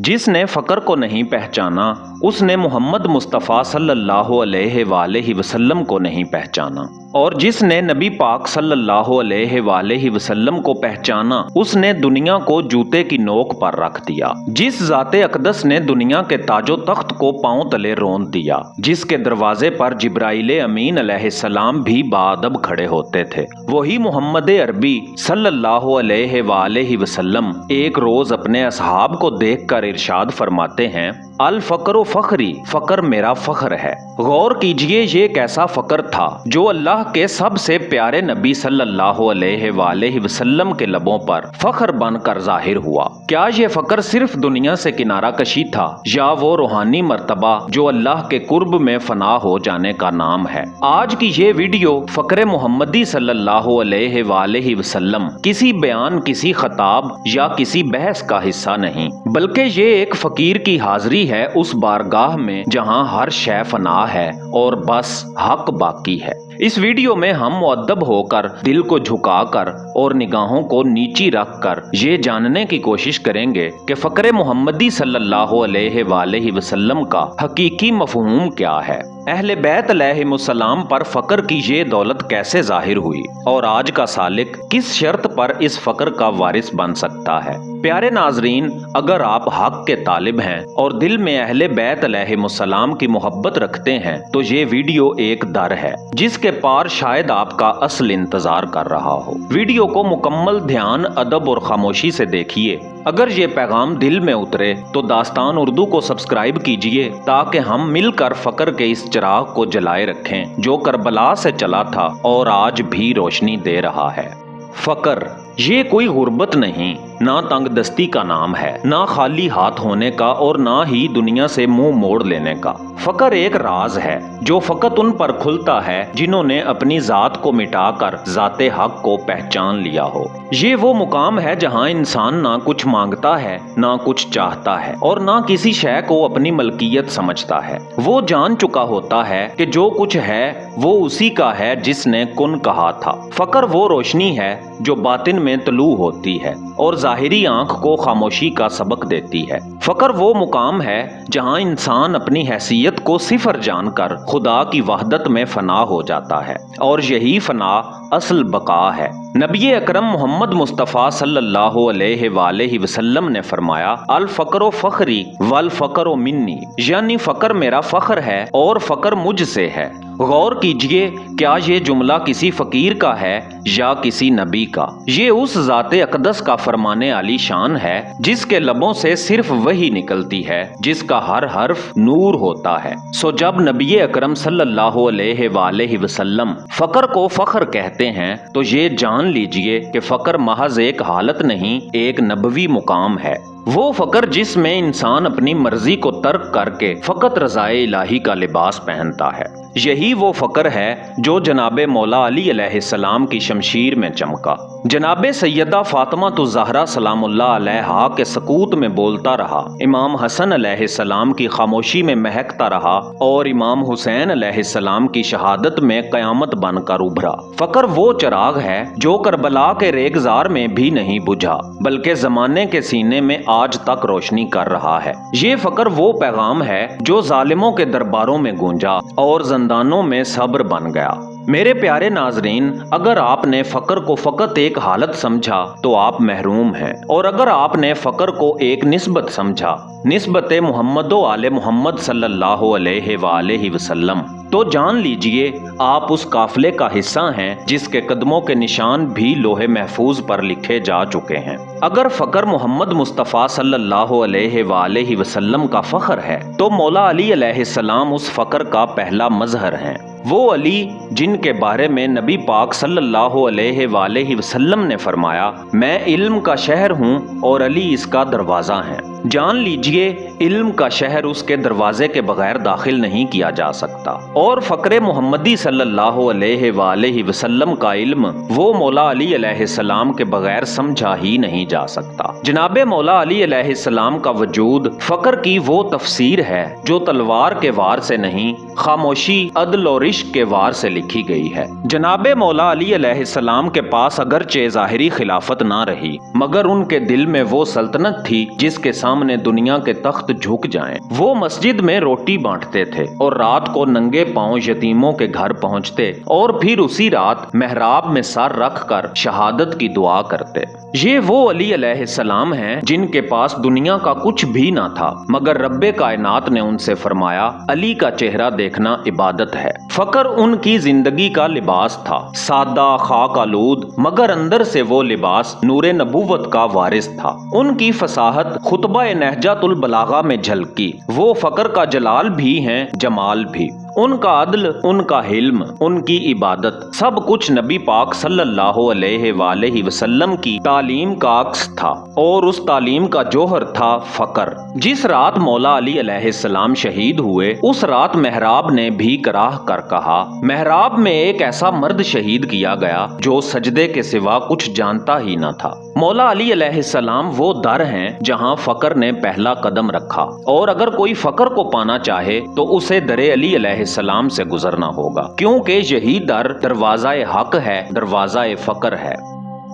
जिस ने फ़क्र को नहीं पहचाना उसने मोहम्मद मुस्तफ़ा सल्लल्लाहु अलैहि वसल्लम को नहीं पहचाना, और जिसने नबी पाक सल्लल्लाहु अलैहि वसल्लम को पहचाना उसने दुनिया को जूते की नोक पर रख दिया। जिस ज़ाते अक़दस ने दुनिया के ताजो तख्त को पांव तले रोंद दिया, जिसके दरवाजे पर जिब्राइल अमीन अलैहिस्सलाम भी बाअदब खड़े होते थे, वही मोहम्मद अरबी सल्लल्लाहु अलैहि वसल्लम एक रोज अपने असहाब को देखकर इरशाद फरमाते हैं, अल फ़क्र फ़ख्री, फ़क्र मेरा फ़ख्र है। गौर कीजिए ये कैसा फ़क्र था जो अल्लाह के सबसे प्यारे नबी सल्लल्लाहु अलैहि वसल्लम के लबों पर फ़ख्र बनकर जाहिर हुआ। क्या ये फ़क्र सिर्फ दुनिया से किनारा कशी था या वो रूहानी मर्तबा जो अल्लाह के कुर्ब में फना हो जाने का नाम है? आज की ये वीडियो फ़क्र मोहम्मदी सल्लल्लाहु अलैहि वसल्लम किसी बयान, किसी खताब या किसी बहस का हिस्सा नहीं, बल्कि ये एक फ़कीर की हाजिरी है उस बारगाह में जहां हर शय फना है और बस हक बाकी है। इस वीडियो में हम मुअद्दब होकर, दिल को झुकाकर और निगाहों को नीची रखकर ये जानने की कोशिश करेंगे कि फ़क्र मोहम्मदी सल्लल्लाहु अलैहि वसल्लम का हकीकी मफ़हूम क्या है। अहले बैत अलैहिमुस्सलाम पर फ़क्र की ये दौलत कैसे जाहिर हुई और आज का सालिक किस शर्त पर इस फ़क्र का वारिस बन सकता है। प्यारे नाजरीन, अगर आप हक के तालिब हैं और दिल में अहले बैत अलैहिमुस्सलाम की मोहब्बत रखते हैं तो ये वीडियो एक दर है जिसके पार शायद आपका असल इंतजार कर रहा हो। वीडियो को मुकम्मल ध्यान, अदब और खामोशी से देखिए। अगर ये पैगाम दिल में उतरे तो दास्तान उर्दू को सब्सक्राइब कीजिए ताकि हम मिलकर फ़क्र के इस चिराग को जलाए रखें जो करबला से चला था और आज भी रोशनी दे रहा है। फ़क्र ये कोई गुर्बत नहीं, ना तंग दस्ती का नाम है, ना खाली हाथ होने का और ना ही दुनिया से मुंह मोड़ लेने का। फ़क्र एक राज है जो फ़कत उन पर खुलता है जिन्होंने अपनी ज़ात को मिटाकर ज़ाते हक को पहचान लिया हो। ये वो मुकाम है जहाँ इंसान ना कुछ मांगता है, ना कुछ चाहता है और ना किसी शय को अपनी मलकियत समझता है। वो जान चुका होता है कि जो कुछ है वो उसी का है जिसने कुन कहा था। फ़क्र वो रोशनी है जो बातिन में तलू होती है और ज़ाहिरी आंख को खामोशी का सबक देती है। फ़क्र वो मुकाम है जहां इंसान अपनी हैसियत को सिफर जानकर खुदा की वहदत में फना हो जाता है और यही फना असल बका है। नबी अकरम मोहम्मद मुस्तफ़ा सल्लल्लाहु अलैहि वसल्लम ने फरमाया, अल फ़क्र फ़ख्री वल फ़क्र मिन्नी, यानी फ़क्र मेरा फ़ख्र है और फ़क्र मुझसे है। गौर कीजिए, क्या ये जुमला किसी फ़कीर का है या किसी नबी का? ये उस ज़ाते अक़दस का फरमाने आली शान है जिसके लबों से सिर्फ वही निकलती है जिसका हर हर्फ नूर होता है। सो जब नबी अकरम सल्लल्लाहु अलैहि वसल्लम फ़क्र को फ़ख्र कहते हैं तो ये जान लीजिए कि फ़क्र महज एक हालत नहीं, एक नबवी मुकाम है। वो फ़क्र जिसमें इंसान अपनी मर्जी को तर्क करके फ़कत रज़ाए इलाही का लिबास पहनता है। यही वो फ़क्र है जो जनाबे मौला अली अलैहिस्सलाम की शमशीर में चमका, जनाबे सैयदा फातिमा तो ज़हरा सलामुल्लाह अलैहा के सकूत में बोलता रहा, इमाम हसन अलैहिस्सलाम की खामोशी में महकता रहा और इमाम हुसैन अलैहिस्सलाम की शहादत में क़यामत बनकर उभरा। फ़क्र वो चिराग है जो करबला के रेगजार में भी नहीं बुझा बल्कि ज़माने के सीने में आज तक रोशनी कर रहा है। ये फ़क्र वो पैगाम है जो जालिमों के दरबारों में गूंजा और ज़ंदानों में सब्र बन गया। मेरे प्यारे नाजरीन, अगर आपने फ़क्र को फ़कत एक हालत समझा तो आप महरूम हैं, और अगर आपने फ़क्र को एक निस्बत समझा, निस्बत मोहम्मद आले मोहम्मद सल्लल्लाहु अलैहि वसल्लम, तो जान लीजिए आप उस काफिले का हिस्सा हैं जिसके कदमों के निशान भी लोहे महफूज पर लिखे जा चुके हैं। अगर फ़क्र मोहम्मद मुस्तफ़ा सल्लल्लाहु अलैहि वसल्लम का फ़ख्र है तो मौला अली अलैहिस्सलाम उस फ़क्र का पहला मज़हर हैं। वो अली जिनके बारे में नबी पाक सल्लल्लाहु अलैहि वसल्लम ने फरमाया, मैं इल्म का शहर हूँ और अली इसका दरवाज़ा है। जान लीजिए, इल्म का शहर उसके दरवाजे के बगैर दाखिल नहीं किया जा सकता और फ़क्र मोहम्मदी सल्लल्लाहु अलैहि वसल्लम का इल्म वो मौला अली अलैहिस्सलाम के बगैर समझा ही नहीं जा सकता। जनाबे मौला अली अलैहिस्सलाम का वजूद फ़क्र की वो तफसीर है जो तलवार के वार से नहीं, खामोशी, अदल और इश्क के वार से लिखी गई है। जनाबे मौला अली अलैहिस्सलाम के पास अगरचे ज़ाहिरी खिलाफत ना रही, मगर उनके दिल में वो सल्तनत थी जिसके सामने सामने दुनिया के तख्त झुक जाएं। वो मस्जिद में रोटी बांटते थे और रात को नंगे पांव यतीमों के घर पहुंचते और फिर उसी रात मेहराब में सर रख कर शहादत की दुआ करते। ये वो अली अलैहिस्सलाम हैं जिनके पास दुनिया का कुछ भी ना था, मगर रब्बे कायनात ने उनसे फरमाया अली का चेहरा देखना इबादत है। फकर उनकी जिंदगी का लिबास था, सादा खाक आलूद, मगर अंदर से वो लिबास नूरे नबूवत का वारिस था। उनकी फसाहत खुतबा नहजातुल बलागा में झलकी। वो फकर का जलाल भी हैं, जमाल भी। उनका अदल, उनका हिल्म, उनकी इबादत, सब कुछ नबी पाक सल्लल्लाहु अलैहि वसल्लम की तालीम का अक्स था और उस तालीम का जोहर था फकर। जिस रात मौला अली अलैहिस्सलाम शहीद हुए, उस रात मेहराब ने भी कराह कर कहा, मेहराब में एक ऐसा मर्द शहीद किया गया जो सजदे के सिवा कुछ जानता ही न था। मौला अली अलैहिस्सलाम वो दर हैं जहां फकर ने पहला कदम रखा, और अगर कोई फकर को पाना चाहे तो उसे दरे अली अलैहिस्सलाम से गुजरना होगा, क्योंकि यही दर दरवाज़ा-ए हक है, दरवाज़ा-ए फकर है।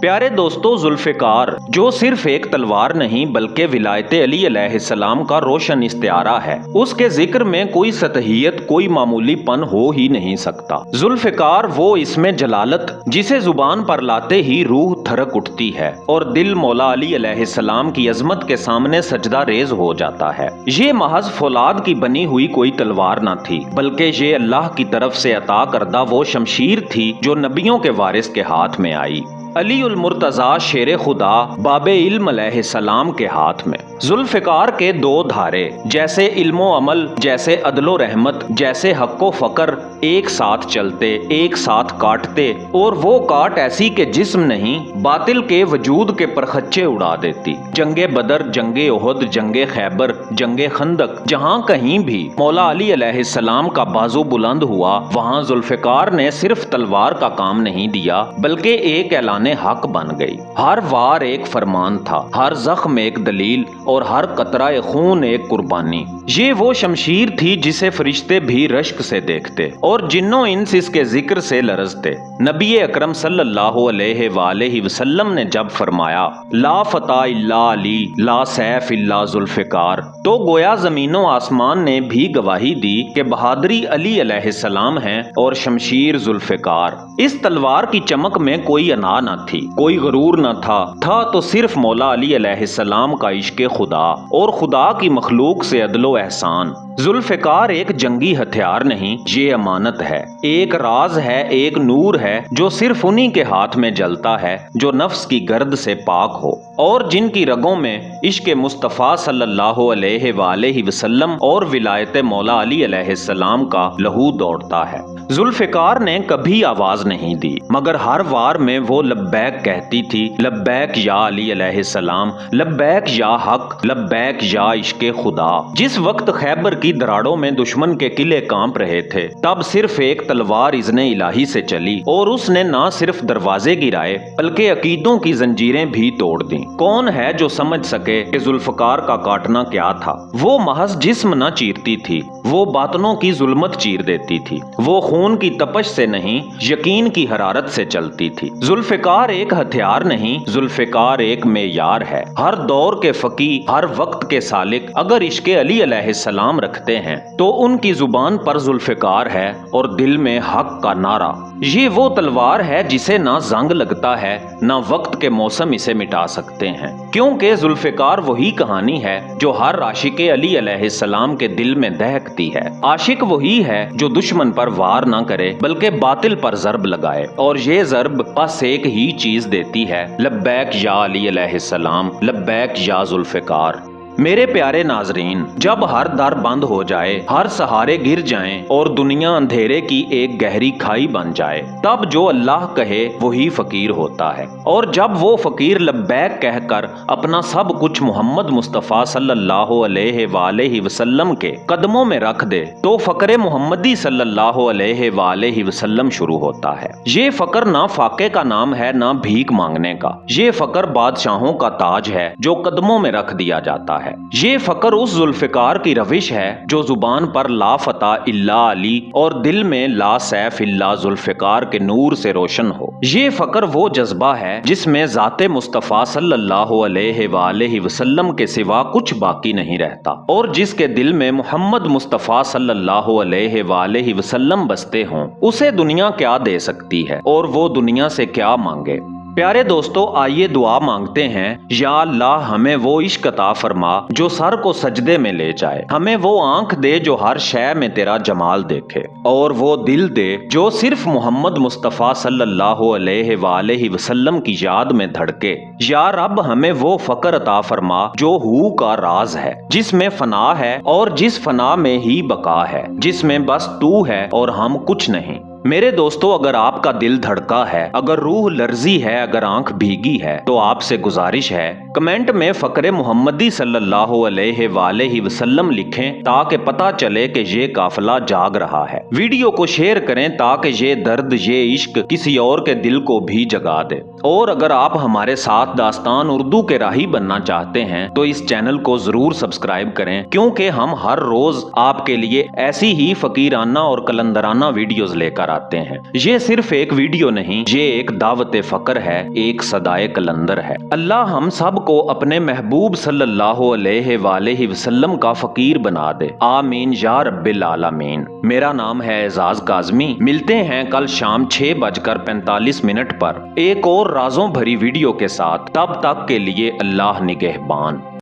प्यारे दोस्तों, जुल्फ़िकार जो सिर्फ एक तलवार नहीं बल्कि विलायत अली अलैहिस्सलाम का रोशन इस्तिआरा है, उसके जिक्र में कोई सतहियत, कोई मामूलीपन हो ही नहीं सकता। जुल्फ़िकार वो इसमें जलालत जिसे जुबान पर लाते ही रूह थरक उठती है और दिल मौला अली अलैहिस्सलाम की अजमत के सामने सजदा रेज हो जाता है। ये महज फौलाद की बनी हुई कोई तलवार न थी, बल्कि ये अल्लाह की तरफ से अता करदा वो शमशीर थी जो नबियों के वारिस के हाथ में आई। अली उल मुर्तज़ा शेर खुदा बाबे इल्म अलैहिस्सलाम के हाथ में। जुल्फ़िकार के दो धारे, जैसे इल्मो अमल, जैसे अदलो रहमत, जैसे हक्को फकर एक साथ चलते, एक साथ काटते, और वो काट ऐसी के जिस्म नहीं बातिल के वजूद के परखच्चे उड़ा देती। जंगे बदर, जंगे ओहद, जंगे खैबर, जंगे खंदक, जहाँ कहीं भी मौला अली अलैहिस्सलाम का बाजू बुलंद हुआ, वहाँ जुल्फ़िकार ने सिर्फ तलवार का काम नहीं दिया बल्कि एक ऐलान हक बन गई। हर वार एक फरमान था, हर जख्म एक दलील और हर कतरा खून एक कुर्बानी। ये वो शमशीर थी जिसे फरिश्ते भी रश्क से देखते और जिन्नो इंस इसके जिक्र से लरजते। नबी अकरम सल्लल्लाहु अलैहि वसल्लम ने जब फरमाया ला फता इल्ला अली, ला सैफ इल्ला जुल्फ़िकार, तो गोया जमीनों आसमान ने भी गवाही दी कि बहादुरी अली अलैहिस्सलाम है और शमशीर जुल्फ़िकार। इस तलवार की चमक में कोई अना न थी, कोई गरूर न था तो सिर्फ मौला अली अलैहिस्सलाम का इश्क़ खुदा और खुदा की मखलूक से अदलो एहसान। जुल्फ़िकार एक जंगी हथियार नहीं, ये अमानत है, एक राज है, एक नूर है जो सिर्फ उन्हीं के हाथ में जलता है जो नफ्स की गर्द से पाक हो और जिनकी रगों में इश्क़ मुस्तफ़ा सल्लल्लाहु अलैहि वसल्लम और विलायत मौला अली अलैहिस्सलाम का लहू दौड़ता है। जुल्फ़िकार ने कभी आवाज नहीं दी, मगर हर वार में वो लब्बैक कहती थी, लब्बैक या अली अलैहिस्सलाम, लब्बैक या हक, लब्बैक या इश्क़ खुदा। जिस वक्त खैबर की दराड़ों में दुश्मन के किले कांप रहे थे, तब सिर्फ एक तलवार इज़्ने इलाही से चली और उसने ना सिर्फ दरवाजे गिराए बल्कि अकीदों की जंजीरें भी तोड़ दी। कौन है जो समझ सके कि जुल्फ़िकार का काटना क्या था? वो महज जिस्म न चीरती थी, वो बातनों की जुल्मत चीर देती थी। वो खून की तपश से नहीं, यकीन की हरारत से चलती थी। जुल्फ़िकार एक हथियार नहीं, जुल्फ़िकार एक मेयार है। हर दौर के फकी, हर वक्त के सालिक अगर इश्क़ अली अलैहिस्सलाम रखते हैं तो उनकी जुबान पर जुल्फ़िकार है और दिल में हक का नारा। ये वो तलवार है जिसे ना जंग लगता है, ना वक्त के मौसम इसे मिटा सकते हैं, क्योंकि जुल्फ़िकार वही कहानी है जो हर आशिक अली अलैहिस्सलाम के दिल में दहकती है। आशिक वही है जो दुश्मन पर वार ना करे बल्कि बातिल पर ज़र्ब लगाए, और ये ज़र्ब बस एक ही चीज देती है, लब्बैक या अली अलैहिस्सलाम, लब्बैक या जुल्फ़िकार। मेरे प्यारे नाजरीन, जब हर दर बंद हो जाए, हर सहारे गिर जाएं और दुनिया अंधेरे की एक गहरी खाई बन जाए, तब जो अल्लाह कहे वही फकीर होता है। और जब वो फकीर लब्बैक कहकर अपना सब कुछ मोहम्मद मुस्तफ़ा सल्लल्लाहु अलैहि वसल्लम के कदमों में रख दे, तो फ़क्र मोहम्मदी सल्लल्लाहु अलैहि वसल्लम शुरू होता है। ये फ़क्र ना फाके का नाम है, ना भीख मांगने का। ये फ़क्र बादशाहों का ताज है जो कदमों में रख दिया जाता है। ہے۔ یہ فقر اس ذوالفقار کی روش ہے جو زبان پر لا فتح الا علی اور دل میں لا سیف الا ذوالفقار کے نور سے روشن ہو۔ یہ فقر وہ جذبہ ہے جس میں ذات مصطفیٰ صلی اللہ علیہ وآلہ وسلم کے سوا کچھ باقی نہیں رہتا، اور جس کے دل میں محمد مصطفیٰ صلی اللہ علیہ وآلہ وسلم بستے ہوں اسے دنیا کیا دے سکتی ہے اور وہ دنیا سے کیا مانگے۔ پیارے دوستو، آئیے دعا مانگتے ہیں، یا اللہ ہمیں وہ عشق عطا فرما جو سر کو سجدے میں لے جائے، ہمیں وہ آنکھ دے جو ہر شے میں تیرا جمال دیکھے، اور وہ دل دے جو صرف محمد مصطفیٰ صلی اللہ علیہ وآلہ وسلم کی یاد میں دھڑکے۔ یا رب ہمیں وہ فقر عطا فرما جو ہو کا راز ہے، جس میں فنا ہے اور جس فنا میں ہی بقا ہے، جس میں بس تو ہے اور ہم کچھ نہیں۔ میرے دوستو، اگر آپ کا دل دھڑکا ہے، اگر روح لرزی ہے، اگر آنکھ بھیگی ہے، تو آپ سے گزارش ہے کمنٹ میں فقر محمدی صلی اللہ علیہ وآلہ وسلم لکھیں تاکہ پتہ چلے کہ یہ قافلہ جاگ رہا ہے۔ ویڈیو کو شیئر کریں تاکہ یہ درد، یہ عشق کسی اور کے دل کو بھی جگا دے۔ اور اگر آپ ہمارے ساتھ داستان اردو کے راہی بننا چاہتے ہیں تو اس چینل کو ضرور سبسکرائب کریں، کیونکہ ہم ہر روز آپ کے لیے ایسی ہی فقیرانہ اور کلندرانہ ویڈیوز لے کر آتے ہیں۔ یہ صرف ایک ویڈیو نہیں، یہ ایک دعوت فقر ہے، ایک صدائے کلندر ہے۔ اللہ ہم سب کو اپنے محبوب صلی اللہ علیہ وآلہ وسلم کا فقیر بنا دے، آمین یا رب العالمین۔ میرا نام ہے اعزاز کاظمی۔ ملتے ہیں کل شام 6:45 پر ایک اور رازوں بھری ویڈیو کے ساتھ۔ تب تک کے لیے اللہ نگہبان۔